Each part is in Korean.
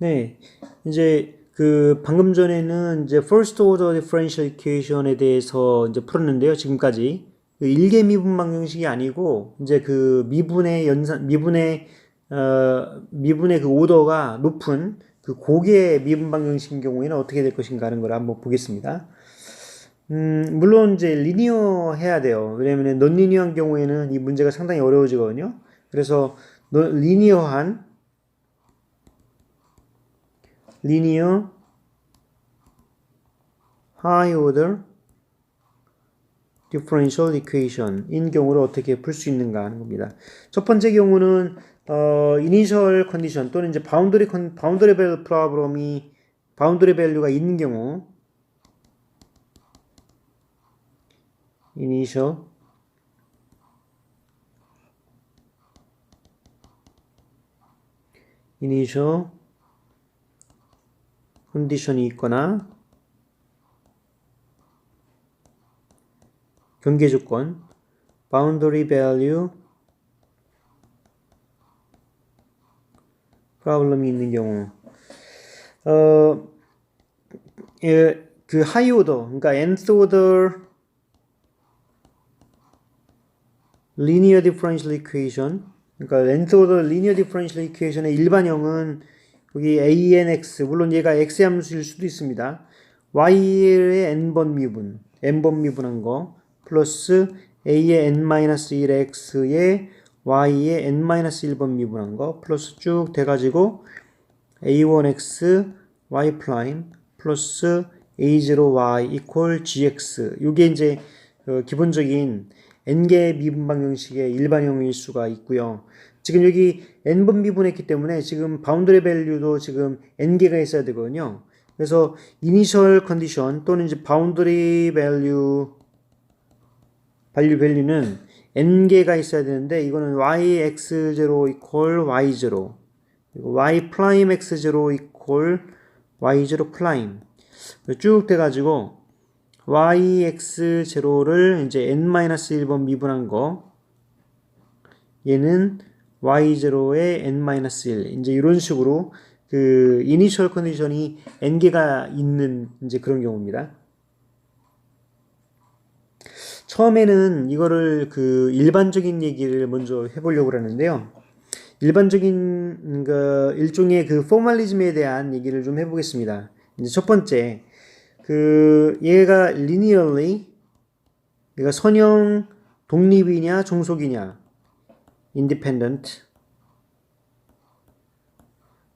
네, 이제 그 방금 전에는 이제 first order differential equation에 대해서 이제 풀었는데요. 지금까지 그 일개 미분 방정식이 아니고 이제 그 미분의 그 오더가 높은 그 고개 미분 방정식인 경우에는 어떻게 될 것인가 하는 걸 한번 보겠습니다. 물론 이제 리니어 해야 돼요. 왜냐면 논리니어한 경우에는 이 문제가 상당히 어려워지거든요. 그래서 리니어한 linear high order differential equation 인 경우를 어떻게 풀 수 있는가 하는 겁니다. 첫 번째 경우는 initial condition 또는 이제 boundary value problem이 boundary value가 있는 경우 initial 컨디션이 있거나 경계 조건 boundary value 프로블럼이 있는 경우 그 high order 그러니까 nth order linear differential equation 그러니까 nth order linear differential equation의 일반형은 여기 ANX 물론 얘가 X의 함수일 수도 있습니다. Y의 n번 미분 n번 미분한 거 플러스 A의 n-1X의 Y의 n-1번 미분한 거 플러스 쭉 돼가지고 A1X Y 프라임 플러스 A0Y equal GX 요게 이제 기본적인 n개 미분 방정식의 일반형일 수가 있고요. 지금 여기 n번 미분했기 때문에 지금 바운더리 밸류도 지금 n개가 있어야 되거든요. 그래서 이니셜 컨디션 또는 이제 바운더리 밸류는 n개가 있어야 되는데 이거는 yx0 equal y0 그리고 y 프라임 x0 equal y0 프라임 쭉 돼가지고 yx0를 이제 n-1번 미분한 거 얘는 y0의 n-1 이제 이런 식으로 그 이니셜 컨디션이 n개가 있는 이제 그런 경우입니다. 처음에는 이거를 그 일반적인 얘기를 먼저 해보려고 하는데요. 일반적인 그 일종의 그 포멀리즘에 대한 얘기를 좀 해보겠습니다. 이제 첫 번째 그 얘가 linearly 얘가 선형 독립이냐 종속이냐 independent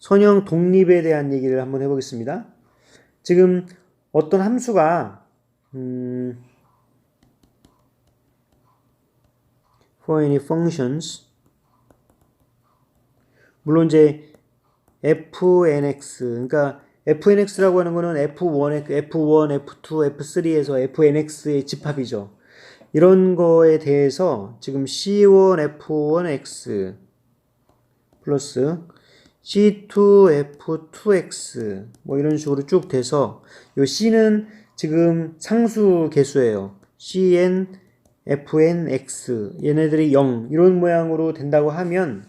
선형 독립에 대한 얘기를 한번 해보겠습니다. 지금 어떤 함수가 for any functions 물론 이제 fnx 그러니까 fnx라고 하는 거는 f1, f2, f3에서 fnx의 집합이죠. 이런 거에 대해서 지금 c1, f1x 플러스 c2, f2x 뭐 이런 식으로 쭉 돼서 요 c는 지금 상수 개수예요. cn, fnx 얘네들이 0 이런 모양으로 된다고 하면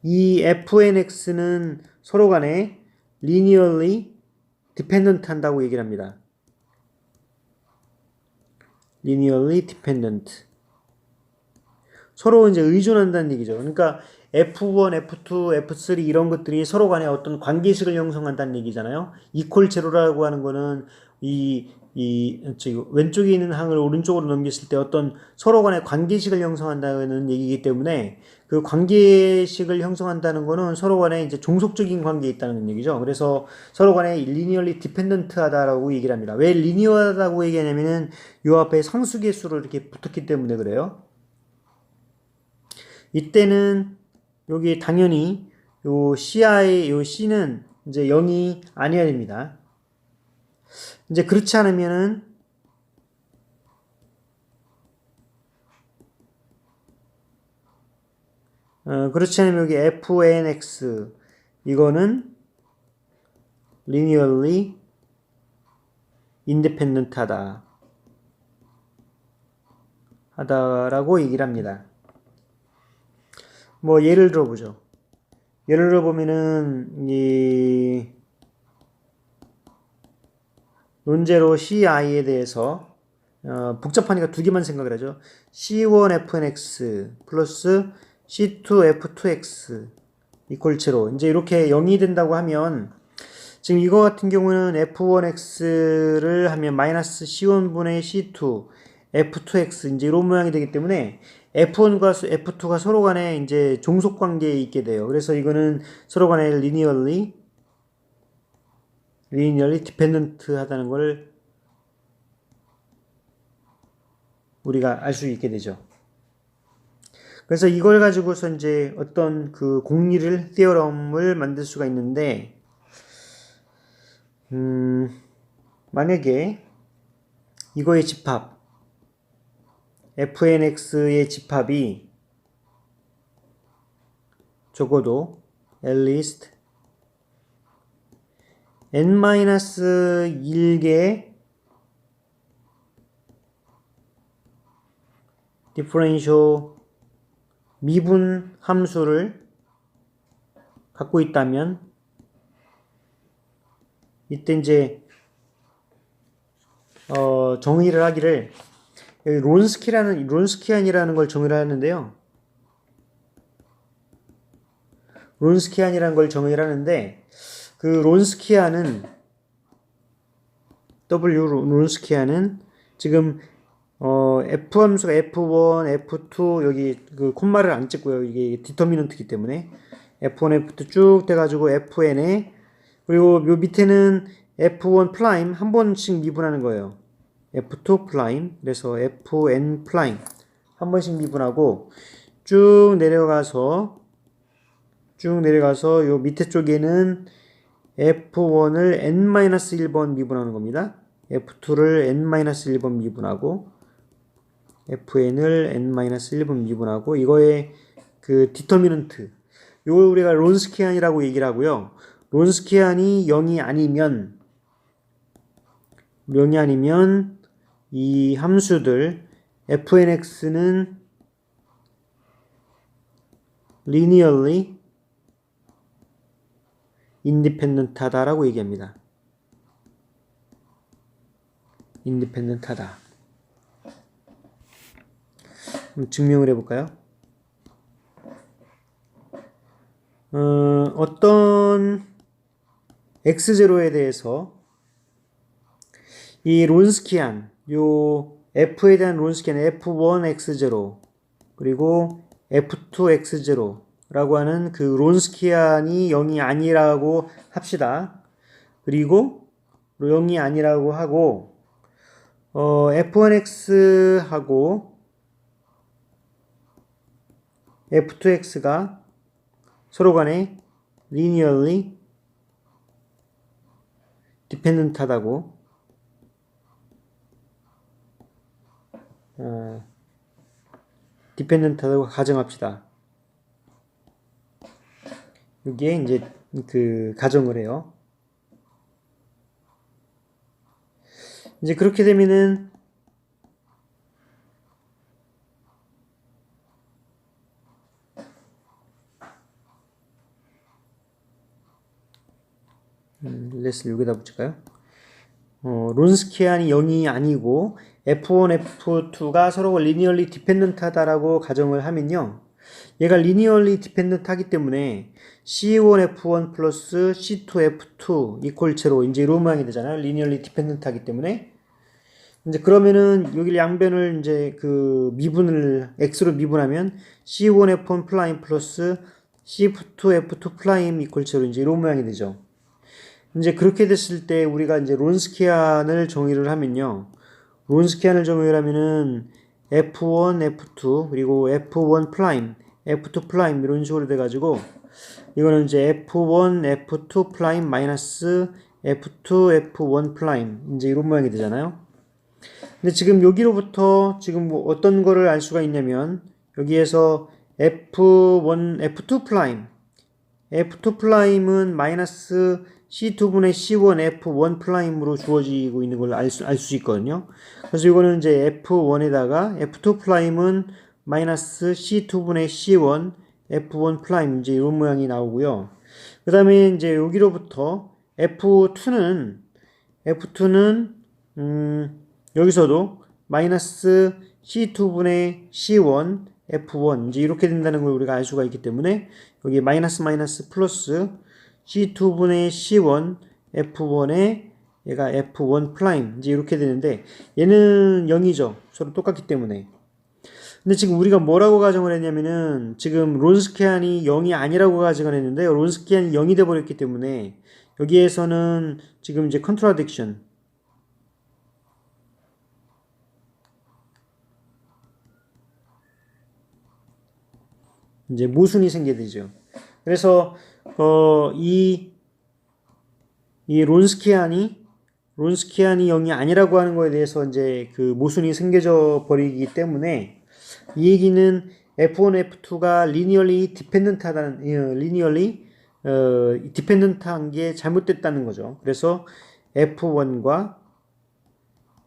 이 fnx는 서로 간에 linearly dependent 한다고 얘기를 합니다. linearly dependent. 서로 이제 의존한다는 얘기죠. 그러니까 F1, F2, F3 이런 것들이 서로 간에 어떤 관계식을 형성한다는 얘기잖아요. equal 제로라고 하는 거는 왼쪽에 있는 항을 오른쪽으로 넘겼을 때 어떤 서로 간의 관계식을 형성한다는 얘기이기 때문에 그 관계식을 형성한다는 거는 서로 간에 이제 종속적인 관계에 있다는 얘기죠. 그래서 서로 간에 linearly dependent 하다라고 얘기를 합니다. 왜 linear하다고 얘기하냐면은 요 앞에 상수계수로 이렇게 붙었기 때문에 그래요. 이때는 여기 당연히 요 C는 이제 0이 아니어야 됩니다. 이제 그렇지 않으면은 그렇지 않으면 여기 fnx 이거는 linearly independent 하다라고 얘기를 합니다. 뭐 예를 들어보죠. 예를 들어 보면은 이 논제로 CI에 대해서 복잡하니까 두 개만 생각을 하죠. C1fnx 플러스 C2f2x 이퀄 제로. 이제 이렇게 0이 된다고 하면 지금 이거 같은 경우는 f1x를 하면 마이너스 c1분의 c2 f2x 이제 이런 모양이 되기 때문에 f1과 f2가 서로 간에 이제 종속 관계에 있게 돼요. 그래서 이거는 서로 간에 linearly dependent 하다는 걸 우리가 알 수 있게 되죠. 그래서 이걸 가지고서 이제 어떤 그 공리를, theorem을 만들 수가 있는데, 만약에 이거의 집합, fnx의 집합이 적어도 at least n-1개의 디퍼런셜 미분 함수를 갖고 있다면 이때 이제 정의를 하기를 여기 론스키안이라는 걸 정의를 하는데요. 론스키안이라는 걸 정의를 하는데 그 론스키안은 론스키안은 지금 F 함수가 F1, F2 여기 그 콤마를 안 찍고요. 이게 디터미넌트이기 때문에 F1, F2 쭉 돼가지고 Fn에 그리고 요 밑에는 F1 프라임 한 번씩 미분하는 거예요. F2 프라임 그래서 Fn 프라임 한 번씩 미분하고 쭉 내려가서 요 밑에 쪽에는 F1을 n-1번 미분하는 겁니다. F2를 n-1번 미분하고 fn을 n-1번 미분하고 이거의 그 디터미넌트 이걸 우리가 론스키안이라고 얘기를 하고요. 론스키안이 0이 아니면 이 함수들 fnx는 linearly independent 하다라고 얘기합니다. independent 하다. 증명을 해볼까요? 어떤 x0에 대해서 이 론스키안, 요 f에 대한 론스키안 f1x0 그리고 f2x0라고 하는 그 론스키안이 0이 아니라고 합시다. 그리고 0이 아니라고 하고 f1x하고 f2x가 서로 간에 linearly dependent 하다고 dependent 하다고 가정합시다. 여기에 이제 그 가정을 해요. 이제 그렇게 되면은 레슨 여기다 붙일까요? 론스키안이 0이 아니고 F1, F2가 서로 linearly dependent 하다라고 가정을 하면요. 얘가 linearly dependent 하기 때문에 C1F1 플러스 C2F2 이퀄 제로 이제 이런 모양이 되잖아요. linearly dependent 하기 때문에 이제 그러면은 여기 양변을 이제 그 미분을 x로 미분하면 C1F1 프라임 플러스 C2F2 프라임 이퀄 제로 이제 이런 모양이 되죠. 이제 그렇게 됐을 때 우리가 이제 론스키안을 정의를 하면요. 론스키안을 정의를 하면은 F1, F2 그리고 F1 프라임, F2 프라임 이런 식으로 돼가지고 이거는 이제 F1, F2 프라임 마이너스 F2, F1 프라임 이제 이런 모양이 되잖아요. 근데 지금 여기로부터 지금 뭐 어떤 거를 알 수가 있냐면 여기에서 F1, F2 프라임, F2 프라임은 마이너스 C2분의 C1 F1 프라임으로 주어지고 있는 걸 알 수 있거든요. 그래서 이거는 이제 F1에다가 F2 프라임은 마이너스 C2분의 C1 F1 프라임 이제 이런 모양이 나오고요. 그 다음에 이제 여기로부터 F2는 여기서도 마이너스 C2분의 C1 F1 이제 이렇게 된다는 걸 우리가 알 수가 있기 때문에 여기 마이너스 플러스 C2분의 C1 F1에 얘가 F1 프라임 이제 이렇게 되는데 얘는 0이죠. 서로 똑같기 때문에. 근데 지금 우리가 뭐라고 가정을 했냐면은 지금 론스키안이 0이 아니라고 가정을 했는데요. 론스키안이 0이 돼 버렸기 때문에 여기에서는 지금 이제 컨트라딕션 이제 모순이 생기게 되죠. 그래서 이 론스키안이 0이 아니라고 하는 거에 대해서 이제 그 모순이 생겨져 버리기 때문에 이 얘기는 F1, F2가 리니얼리 디펜던트한 게 잘못됐다는 거죠. 그래서 F1과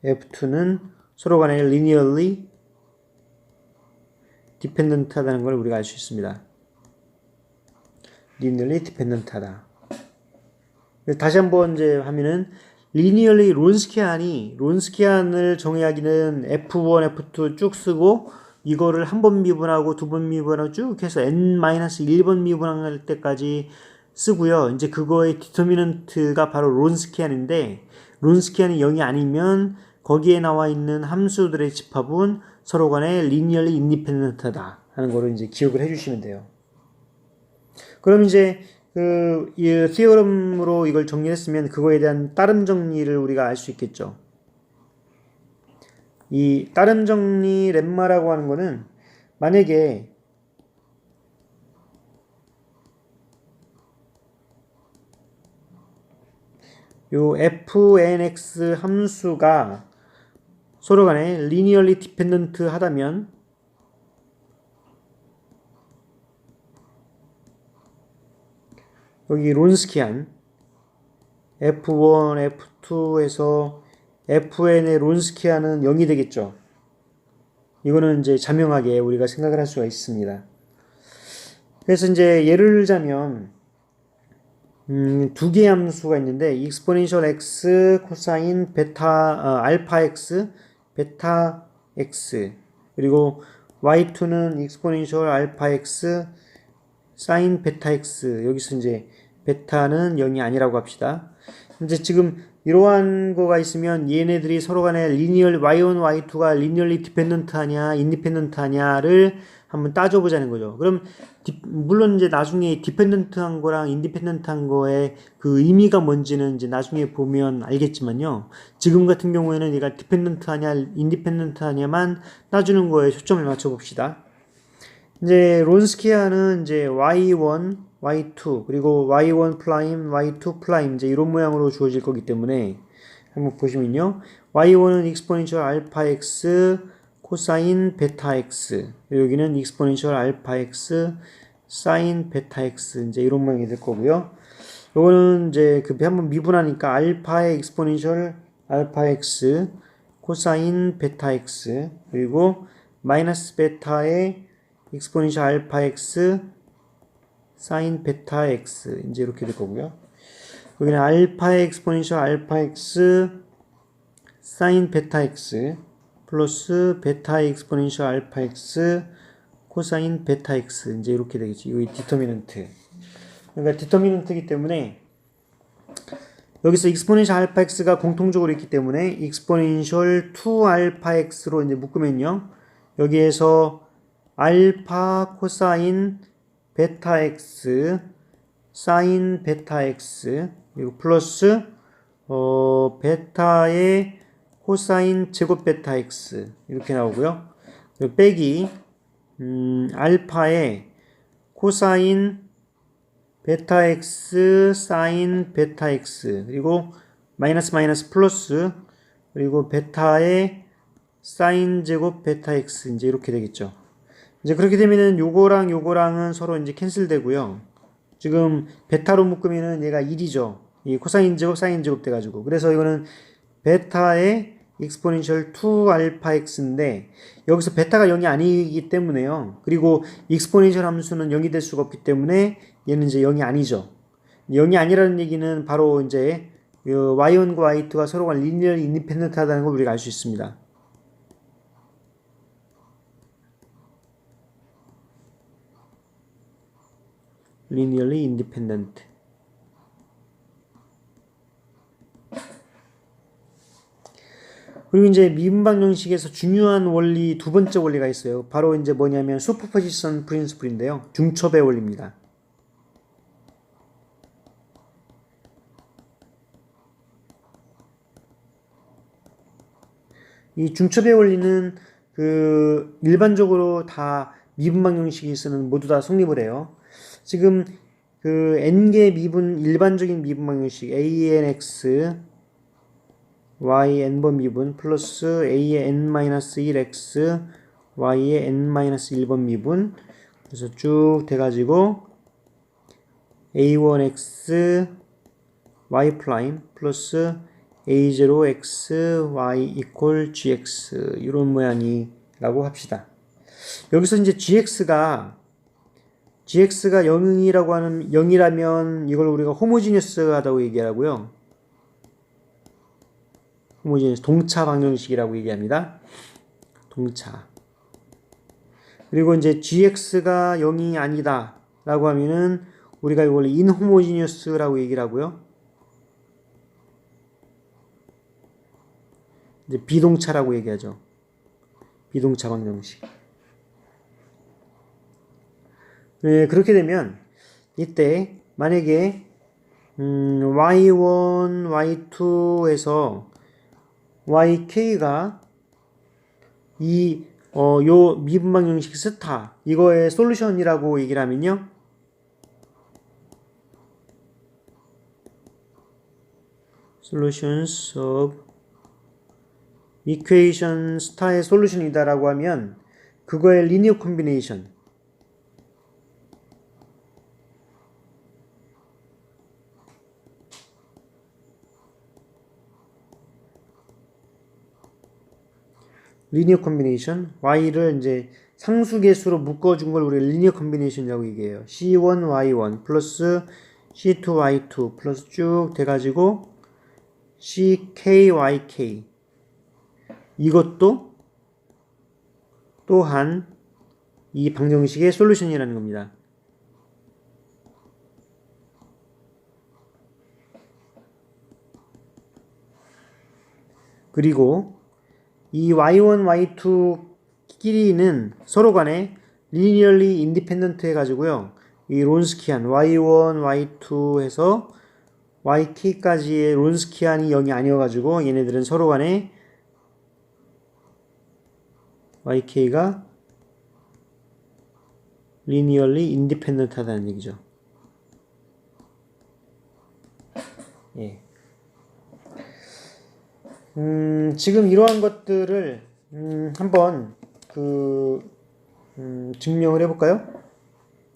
F2는 서로 간에 리니얼리 디펜던트하다는 걸 우리가 알 수 있습니다. 리니얼리 디펜던트하다. 다시 한번 이제 하면은 리니얼리 론스키안을 정의하기는 F1, F2 쭉 쓰고 이거를 한 번 미분하고 두 번 미분하고 쭉 해서 n-1번 미분할 때까지 쓰고요. 이제 그거의 디터미넌트가 바로 론스키안인데 론스키안이 0이 아니면 거기에 나와 있는 함수들의 집합은 서로 간에 리니얼리 인디펜던트하다 하는 거를 이제 기억을 해주시면 돼요. 그럼 이제 이 티어럼으로 이걸 정리했으면 그거에 대한 따름 정리를 우리가 알 수 있겠죠. 이 따름 정리 렘마라고 하는 거는 만약에 요 fnx 함수가 서로 간에 리니얼리 디펜던트 하다면 여기 론스키안 F1, F2에서 fn의 론스키안은 0이 되겠죠. 이거는 이제 자명하게 우리가 생각을 할 수가 있습니다. 그래서 이제 예를 들자면 두 개의 함수가 있는데 exponential x 코사인 베타 알파 x 베타 x 그리고 y2는 exponential 알파 x 사인 베타 x 여기서 이제 베타는 0이 아니라고 합시다. 이제 지금 이러한 거가 있으면 얘네들이 서로 간에 리니얼 y1, y2가 리니얼리 디펜던트 하냐 인디펜던트 하냐를 한번 따져보자는 거죠. 그럼 물론 이제 나중에 디펜던트한 거랑 인디펜던트한 거의 그 의미가 뭔지는 이제 나중에 보면 알겠지만요. 지금 같은 경우에는 얘가 디펜던트 하냐 인디펜던트 하냐만 따주는 거에 초점을 맞춰 봅시다. 이제 론스키안은 이제 y1, y2 그리고 y1 프라임, y2 프라임 이제 이런 모양으로 주어질 거기 때문에 한번 보시면요. y1은 exponential 알파 x 코사인 베타 x 여기는 exponential 알파 x 사인 베타 x 이제 이런 모양이 될 거고요. 요거는 이제 그 한번 미분하니까 알파의 exponential 알파 x 코사인 베타 x 그리고 마이너스 베타의 exponential 알파 x 사인 베타 x 이제 이렇게 될 거고요. 여기는 알파의 exponential 알파 x 사인 베타 x 플러스 베타의 exponential 알파 x 코사인 베타 x 이제 이렇게 되겠지. 이거 디터미넌트. 그러니까 디터미넌트이기 때문에 여기서 exponential 알파 x가 공통적으로 있기 때문에 exponential 2 알파 x로 이제 묶으면요. 여기에서 알파 코사인 베타 x 사인 베타 x 그리고 플러스 베타의 코사인 제곱 베타 x 이렇게 나오고요. 그리고 빼기 알파의 코사인 베타 x 사인 베타 x 그리고 마이너스 플러스 그리고 베타의 사인 제곱 베타 x 이제 이렇게 되겠죠. 이제 그렇게 되면은 요거랑 요거랑은 서로 이제 캔슬 되고요. 지금 베타로 묶으면은 얘가 1이죠. 이 코사인 제곱 사인 제곱 돼 가지고. 그래서 이거는 베타의 exponential 2알파 x인데 여기서 베타가 0이 아니기 때문에요. 그리고 exponential 함수는 0이 될 수가 없기 때문에 얘는 이제 0이 아니죠. 0이 아니라는 얘기는 바로 이제 y1과 y2가 서로가 linearly independent 하다는 걸 우리가 알 수 있습니다. linearly independent. 그리고 이제 미분방 형식에서 중요한 원리 두 번째 원리가 있어요. 바로 이제 뭐냐면 슈퍼포지션 프린시플인데요. 중첩의 원리입니다. 이 중첩의 원리는 일반적으로 다 미분방 형식에서는 모두 다 성립을 해요. 지금 n개 일반적인 미분방 형식 a의 nx y의 n번 미분 플러스 a의 n-1x y의 n-1번 미분 그래서 쭉 돼가지고 a1x y 프라임 플러스 a0x y equal gx 이런 모양이라고 합시다. 여기서 이제 gx가 0이라면 이걸 우리가 호모지니어스하다고 얘기하고요. 호모지니어스 동차 방정식이라고 얘기합니다. 동차. 그리고 이제 gx가 0이 아니다라고 하면은 우리가 이걸 인호모지니어스라고 얘기를 하고요. 이제 비동차라고 얘기하죠. 비동차 방정식. 네, 그렇게 되면 이때 만약에 y1, y2에서 YK가 요 미분방 형식 스타 이거의 솔루션이라고 얘기를 하면요. solutions of equation 스타의 솔루션이다라고 하면 그거의 linear combination 리니어 콤비네이션 y를 이제 상수계수로 묶어준 걸 우리가 리니어 콤비네이션이라고 얘기해요. c1y1 플러스 c2y2 플러스 쭉 돼가지고 ckyk 이것도 또한 이 방정식의 솔루션이라는 겁니다. 그리고 이 y1, y2끼리는 서로 간에 linearly independent 해가지고요. 이 론스키안 y1, y2 해서yk까지의 론스키안이 0이 아니어가지고 얘네들은 서로 간에 yk가 linearly independent 하다는 얘기죠. 예. 지금 이러한 것들을 한번 증명을 해볼까요?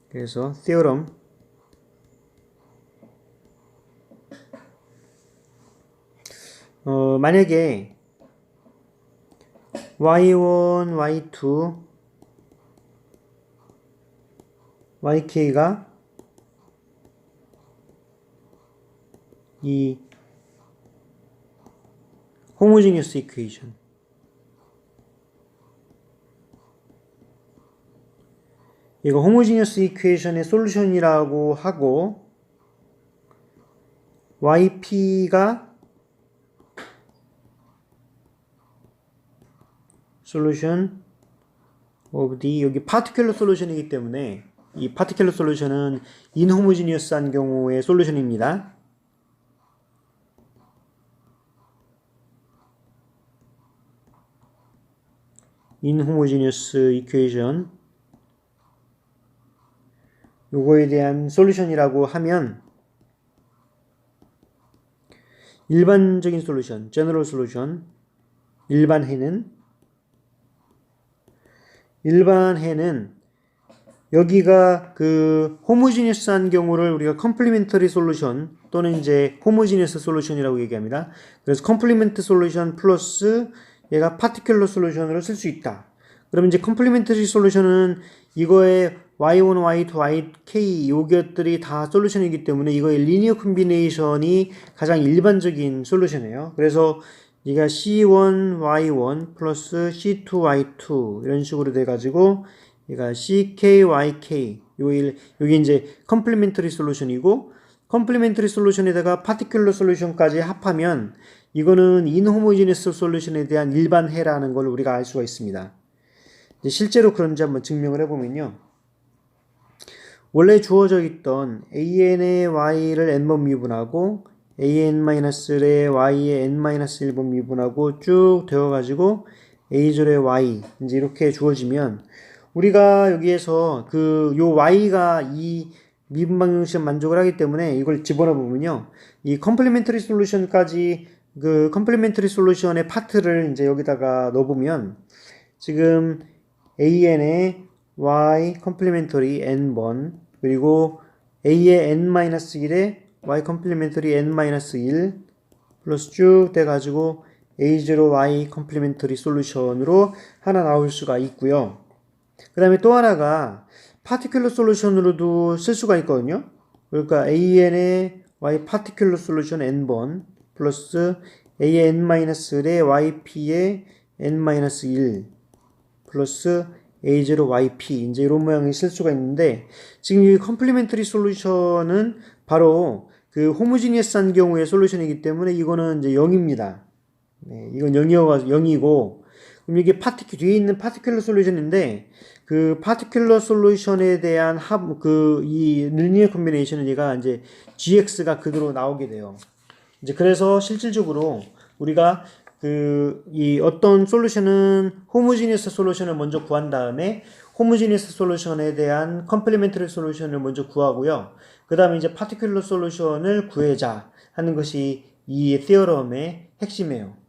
그래서 theorem 만약에 y1, y2, yk가 이 homogeneous equation 이거 homogeneous equation의 솔루션이라고 하고 yp가 solution of the 여기 particular solution이기 때문에 이 particular solution은 inhomogeneous한 경우의 솔루션입니다. inhomogeneous equation 요거에 대한 솔루션이라고 하면 일반적인 솔루션, general solution 일반해는 여기가 그 호모지니어스한 경우를 우리가 컴플리멘터리 솔루션 또는 이제 호모지니어스 솔루션이라고 얘기합니다. 그래서 컴플리멘트 솔루션 플러스 얘가 파티큘러 솔루션으로 쓸 수 있다. 그러면 이제 컴플리멘터리 솔루션은 이거의 y1, y2, yk 요것들이 다 솔루션이기 때문에 이거의 리니어 콤비네이션이 가장 일반적인 솔루션이에요. 그래서 얘가 c1y1 플러스 c2y2 이런 식으로 돼가지고 얘가 CKYK 여기 이제 컴플리멘터리 솔루션이고 컴플리멘터리 솔루션에다가 파티큘러 솔루션까지 합하면 이거는 인호모지니어스 솔루션에 대한 일반해라는 걸 우리가 알 수가 있습니다. 이제 실제로 그런지 한번 증명을 해보면요. 원래 주어져 있던 AN의 Y를 N번 미분하고 AN-의 Y의 N-1번 미분하고 쭉 되어가지고 A절의 Y 이제 이렇게 주어지면 우리가 여기에서 요 y가 이 미분 방정식에 만족을 하기 때문에 이걸 집어넣어 보면요. 이 컴플리멘터리 솔루션까지 그 컴플리멘터리 솔루션의 파트를 이제 여기다가 넣어 보면 지금 an의 y 컴플리멘터리 n번 그리고 a의 n-1에 y 컴플리멘터리 n-1 플러스 쭉 돼 가지고 a0 y 컴플리멘터리 솔루션으로 하나 나올 수가 있고요. 그 다음에 또 하나가 파티큘러 솔루션으로도 쓸 수가 있거든요. 그러니까 an의 y 파티큘러 솔루션 n번 플러스 a의 n-의 yp의 n-1 플러스 a0 yp 이제 이런 모양이 쓸 수가 있는데 지금 이 컴플리멘터리 솔루션은 바로 그 호모지니어스한 경우의 솔루션이기 때문에 이거는 이제 0입니다. 네, 이건 0이고 그럼 이게 뒤에 있는 파티큘러 솔루션인데 그 파티큘러 솔루션에 대한 이 리니어 콤비네이션은 얘가 이제 GX가 그대로 나오게 돼요. 이제 그래서 실질적으로 우리가 이 어떤 솔루션은 호모지니어스 솔루션을 먼저 구한 다음에 호모지니어스 솔루션에 대한 컴플리멘터리 솔루션을 먼저 구하고요. 그 다음에 이제 파티큘러 솔루션을 구해자 하는 것이 이 티어럼의 핵심이에요.